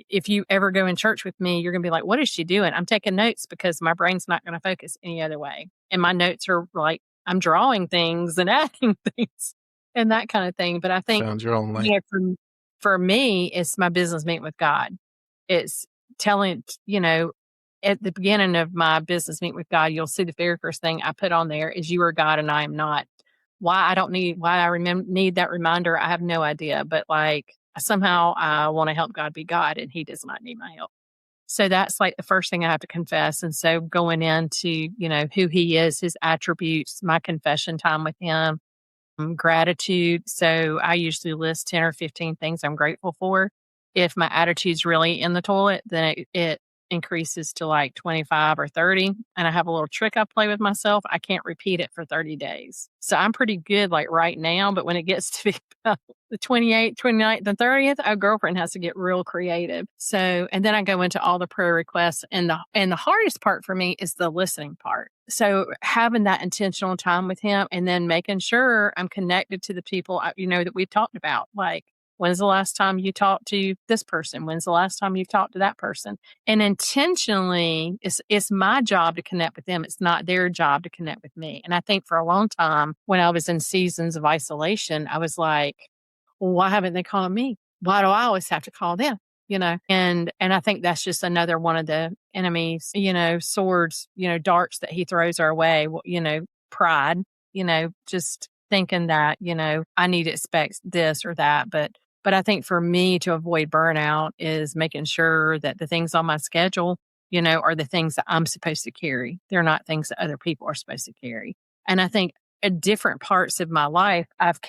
if you ever go in church with me, you're going to be like, what is she doing? I'm taking notes because my brain's not going to focus any other way. And my notes are like, I'm drawing things and adding things and that kind of thing. But I think, Found your own lane. For me, it's my business meeting with God. It's telling, at the beginning of my business meeting with God, you'll see the very first thing I put on there is you are God and I am not. Why I need that reminder, I have no idea. But like somehow I want to help God be God and he does not need my help. So that's like the first thing I have to confess. And so going into, who he is, his attributes, my confession time with him, gratitude. So I usually list 10 or 15 things I'm grateful for. If my attitude's really in the toilet, then it increases to like 25 or 30. And I have a little trick I play with myself. I can't repeat it for 30 days. So I'm pretty good like right now. But when it gets to be about the 28th, 29th, and 30th, our girlfriend has to get real creative. So, and then I go into all the prayer requests. And the hardest part for me is the listening part. So having that intentional time with him and then making sure I'm connected to the people, that we've talked about, like, when's the last time you talked to this person? When's the last time you talked to that person? And intentionally, it's my job to connect with them. It's not their job to connect with me. And I think for a long time, when I was in seasons of isolation, I was like, well, why haven't they called me? Why do I always have to call them? And I think that's just another one of the enemy's, swords, darts that he throws our way, pride, just thinking that, I need to expect this or that. But I think for me to avoid burnout is making sure that the things on my schedule, are the things that I'm supposed to carry. They're not things that other people are supposed to carry. And I think at different parts of my life, I've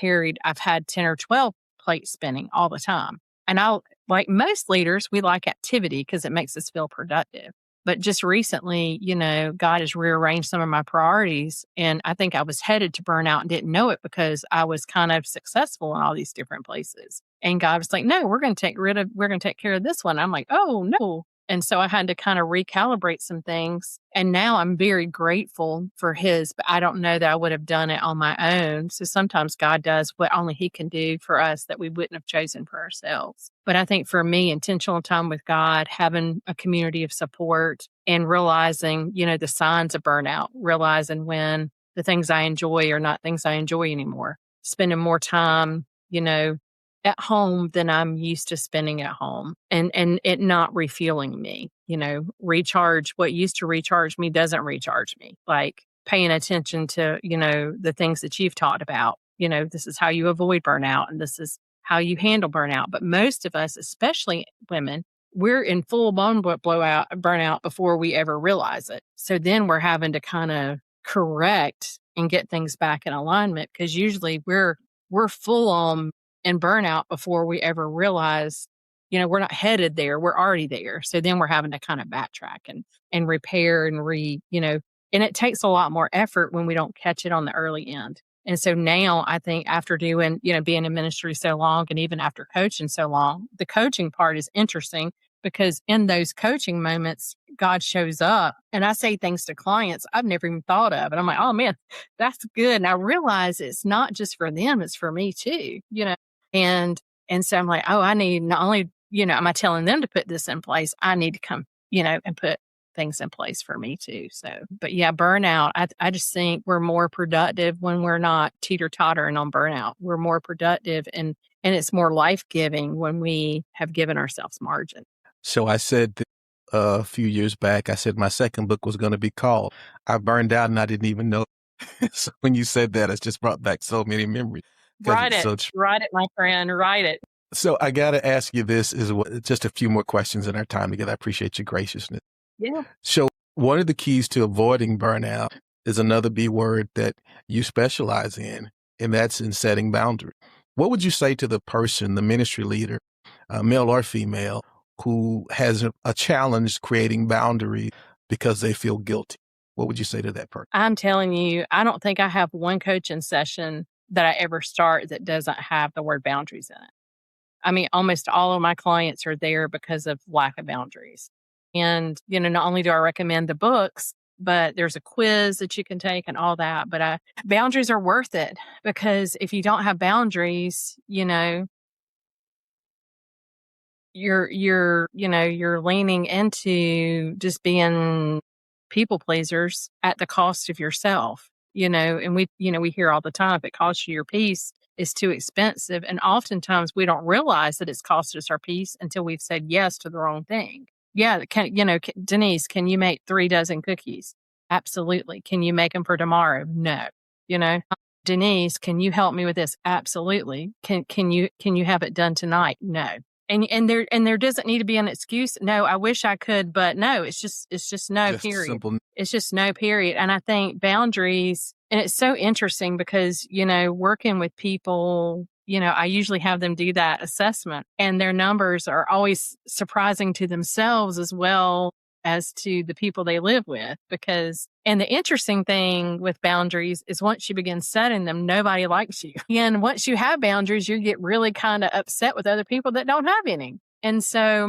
had 10 or 12 plates spinning all the time. And like most leaders, we like activity because it makes us feel productive. But just recently, God has rearranged some of my priorities. And I think I was headed to burnout and didn't know it because I was kind of successful in all these different places. And God was like, no, we're going to take care of this one. I'm like, oh, no. And so I had to kind of recalibrate some things. And now I'm very grateful for his, but I don't know that I would have done it on my own. So sometimes God does what only he can do for us that we wouldn't have chosen for ourselves. But I think for me, intentional time with God, having a community of support and realizing, the signs of burnout, realizing when the things I enjoy are not things I enjoy anymore, spending more time, at home than I'm used to spending at home and it not refueling me, recharge. What used to recharge me doesn't recharge me. Like paying attention to, the things that you've taught about, this is how you avoid burnout and this is how you handle burnout. But most of us, especially women, we're in full blown burnout before we ever realize it. So then we're having to kind of correct and get things back in alignment because usually we're full on in burnout before we ever realize, we're not headed there. We're already there. So then we're having to kind of backtrack and repair and and it takes a lot more effort when we don't catch it on the early end. And so now I think after doing, being in ministry so long and even after coaching so long, the coaching part is interesting because in those coaching moments, God shows up and I say things to clients I've never even thought of. And I'm like, oh man, that's good. And I realize it's not just for them, it's for me too, And so I'm like, oh, I need not only, am I telling them to put this in place? I need to come, and put things in place for me too. So, but yeah, burnout, I just think we're more productive when we're not teeter-tottering on burnout. We're more productive and it's more life-giving when we have given ourselves margin. So I said a few years back, I said my second book was going to be called I Burned Out and I Didn't Even Know. So when you said that, it's just brought back so many memories. Write it, my friend, write it. So I got to ask you this as well, just a few more questions in our time together. I appreciate your graciousness. Yeah. So one of the keys to avoiding burnout is another B word that you specialize in, and that's in setting boundaries. What would you say to the person, the ministry leader, male or female, who has a challenge creating boundaries because they feel guilty? What would you say to that person? I'm telling you, I don't think I have one coaching session that I ever start that doesn't have the word boundaries in it. I mean, almost all of my clients are there because of lack of boundaries. And, not only do I recommend the books, but there's a quiz that you can take and all that. But boundaries are worth it because if you don't have boundaries, you're leaning into just being people pleasers at the cost of yourself, and we hear all the time, if it costs you your peace, it's too expensive. And oftentimes we don't realize that it's cost us our peace until we've said yes to the wrong thing. Yeah. Denise, can you make 3 dozen cookies? Absolutely. Can you make them for tomorrow? No. Denise, can you help me with this? Absolutely. Can you have it done tonight? No. And there doesn't need to be an excuse. No, I wish I could, but no, it's just no, Just period. simple. It's just no, period. And I think boundaries, and it's so interesting because, working with people, I usually have them do that assessment and their numbers are always surprising to themselves as well as to the people they live with. And the interesting thing with boundaries is once you begin setting them, nobody likes you. And once you have boundaries, you get really kind of upset with other people that don't have any. And so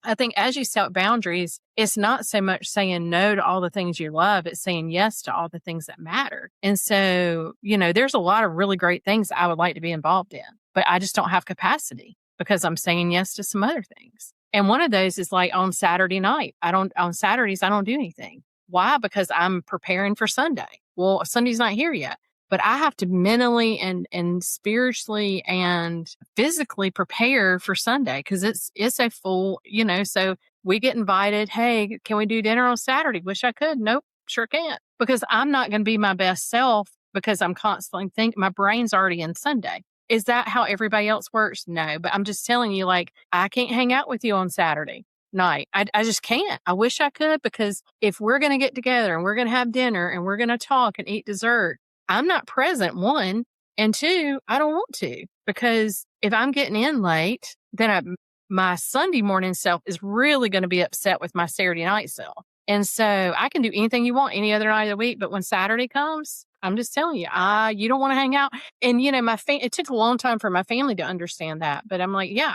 I think as you set boundaries, it's not so much saying no to all the things you love, it's saying yes to all the things that matter. And so, there's a lot of really great things I would like to be involved in, but I just don't have capacity because I'm saying yes to some other things. And one of those is like on Saturday night. On Saturdays, I don't do anything. Why? Because I'm preparing for Sunday. Well, Sunday's not here yet, but I have to mentally and spiritually and physically prepare for Sunday because it's a full, so we get invited. Hey, can we do dinner on Saturday? Wish I could. Nope, sure can't, because I'm not going to be my best self because I'm constantly thinking my brain's already in Sunday. Is that how everybody else works? No, but I'm just telling you, like, I can't hang out with you on Saturday night. I just can't. I wish I could, because if we're going to get together and we're going to have dinner and we're going to talk and eat dessert, I'm not present, one. And two, I don't want to, because if I'm getting in late, then my Sunday morning self is really going to be upset with my Saturday night self. And so I can do anything you want any other night of the week. But when Saturday comes, I'm just telling you, you don't want to hang out. And, it took a long time for my family to understand that. But I'm like, yeah,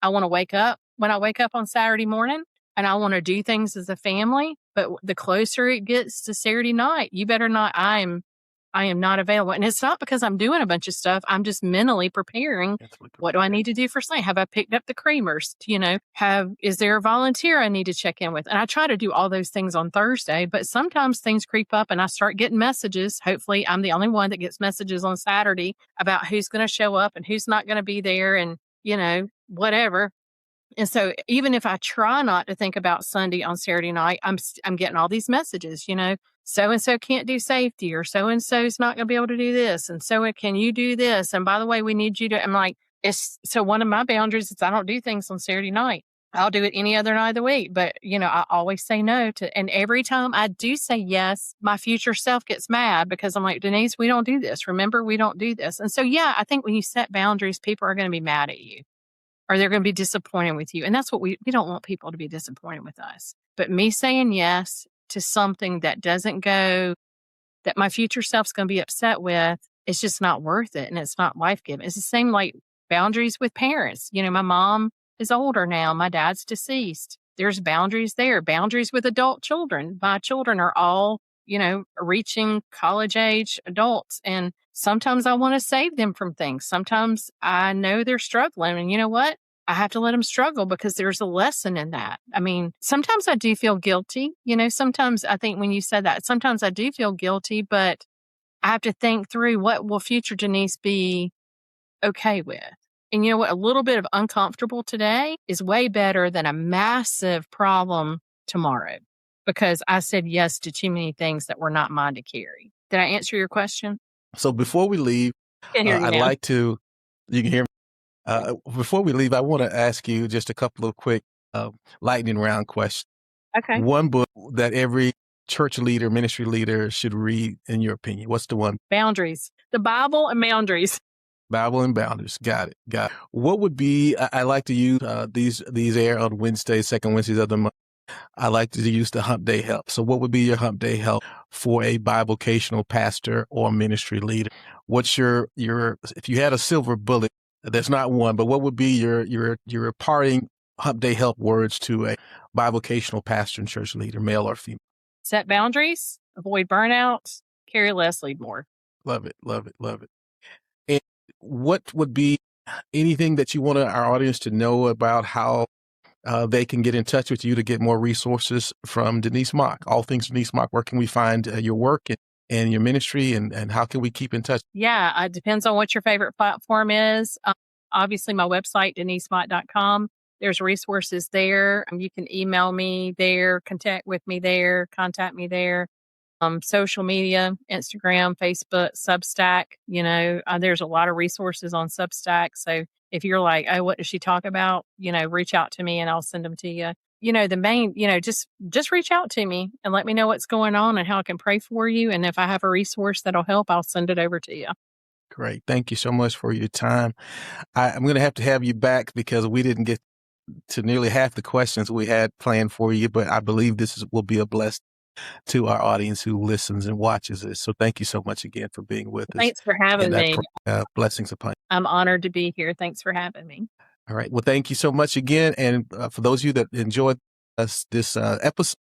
I want to wake up when I wake up on Saturday morning and I want to do things as a family. But the closer it gets to Saturday night, you better not, I am not available. And it's not because I'm doing a bunch of stuff. I'm just mentally preparing. What do I need to do for Sunday? Have I picked up the creamers? Is there a volunteer I need to check in with? And I try to do all those things on Thursday, but sometimes things creep up and I start getting messages. Hopefully I'm the only one that gets messages on Saturday about who's going to show up and who's not going to be there and, whatever. And so even if I try not to think about Sunday on Saturday night, I'm getting all these messages, so-and-so can't do safety or so-and-so's not going to be able to do this. And so can you do this? And by the way, we need you to, I'm like, so one of my boundaries is I don't do things on Saturday night. I'll do it any other night of the week. But, I always say no to, and every time I do say yes, my future self gets mad because I'm like, Denise, we don't do this. Remember, we don't do this. And so, yeah, I think when you set boundaries, people are going to be mad at you. Or they're going to be disappointed with you. And that's what we don't want people to be disappointed with us. But me saying yes to something that doesn't go, that my future self's going to be upset with, it's just not worth it. And it's not life-giving. It's the same like boundaries with parents. My mom is older now. My dad's deceased. There's boundaries there. Boundaries with adult children. My children are all, reaching college age adults. And sometimes I want to save them from things. Sometimes I know they're struggling. And you know what? I have to let them struggle because there's a lesson in that. I mean, sometimes I do feel guilty. Sometimes I think when you said that, sometimes I do feel guilty, but I have to think through what will future Denise be okay with. And you know what? A little bit of uncomfortable today is way better than a massive problem tomorrow because I said yes to too many things that were not mine to carry. Did I answer your question? So before we leave, I'd like to, you can hear me. Before we leave, I want to ask you just a couple of quick lightning round questions. Okay. One book that every church leader, ministry leader should read, in your opinion. What's the one? Boundaries. The Bible and Boundaries. Bible and Boundaries. Got it. What would be, I like to use, these air on Wednesdays, second Wednesdays of the month. I like to use the Hump Day Help. So what would be your Hump Day Help for a bivocational pastor or ministry leader? What's your, if you had a silver bullet, there's not one, but what would be your parting Hump Day Help words to a bivocational pastor and church leader, male or female? Set boundaries, avoid burnout, carry less, lead more. Love it. And what would be anything that you want our audience to know about how they can get in touch with you to get more resources from Denise Mock? All things Denise Mock, where can we find your work and your ministry, and how can we keep in touch? Yeah, it depends on what your favorite platform is. Obviously, my website, denisemock.com. There's resources there. You can email me there, contact me there. Social media, Instagram, Facebook, Substack. There's a lot of resources on Substack. So if you're like, oh, what does she talk about? Reach out to me and I'll send them to you. The main, just reach out to me and let me know what's going on and how I can pray for you. And if I have a resource that'll help, I'll send it over to you. Great. Thank you so much for your time. I'm going to have you back because we didn't get to nearly half the questions we had planned for you, but I believe this will be a blessing to our audience who listens and watches this. So thank you so much again for being with us. Thanks for having me. Blessings upon you. I'm honored to be here. Thanks for having me. All right. Well, thank you so much again. And for those of you that enjoyed this episode,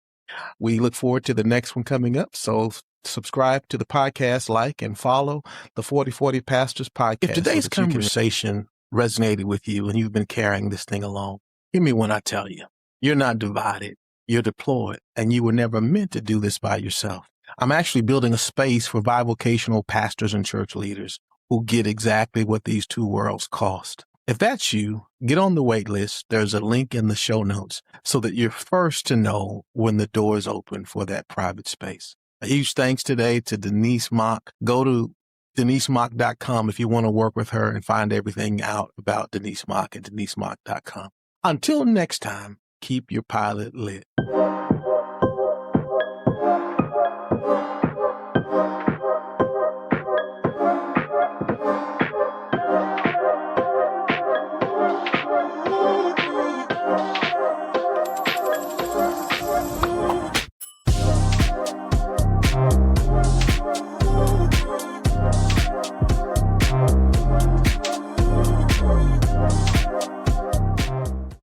we look forward to the next one coming up. So subscribe to the podcast, like and follow the 4040 Pastors Podcast. If today's conversation resonated with you and you've been carrying this thing along, hear me when I tell you, you're not divided. You're deployed, and you were never meant to do this by yourself. I'm actually building a space for bivocational pastors and church leaders who get exactly what these two worlds cost. If that's you, get on the wait list. There's a link in the show notes so that you're first to know when the doors open for that private space. A huge thanks today to Denise Mock. Go to denisemock.com if you want to work with her and find everything out about Denise Mock at denisemock.com. Until next time, keep your pilot lit.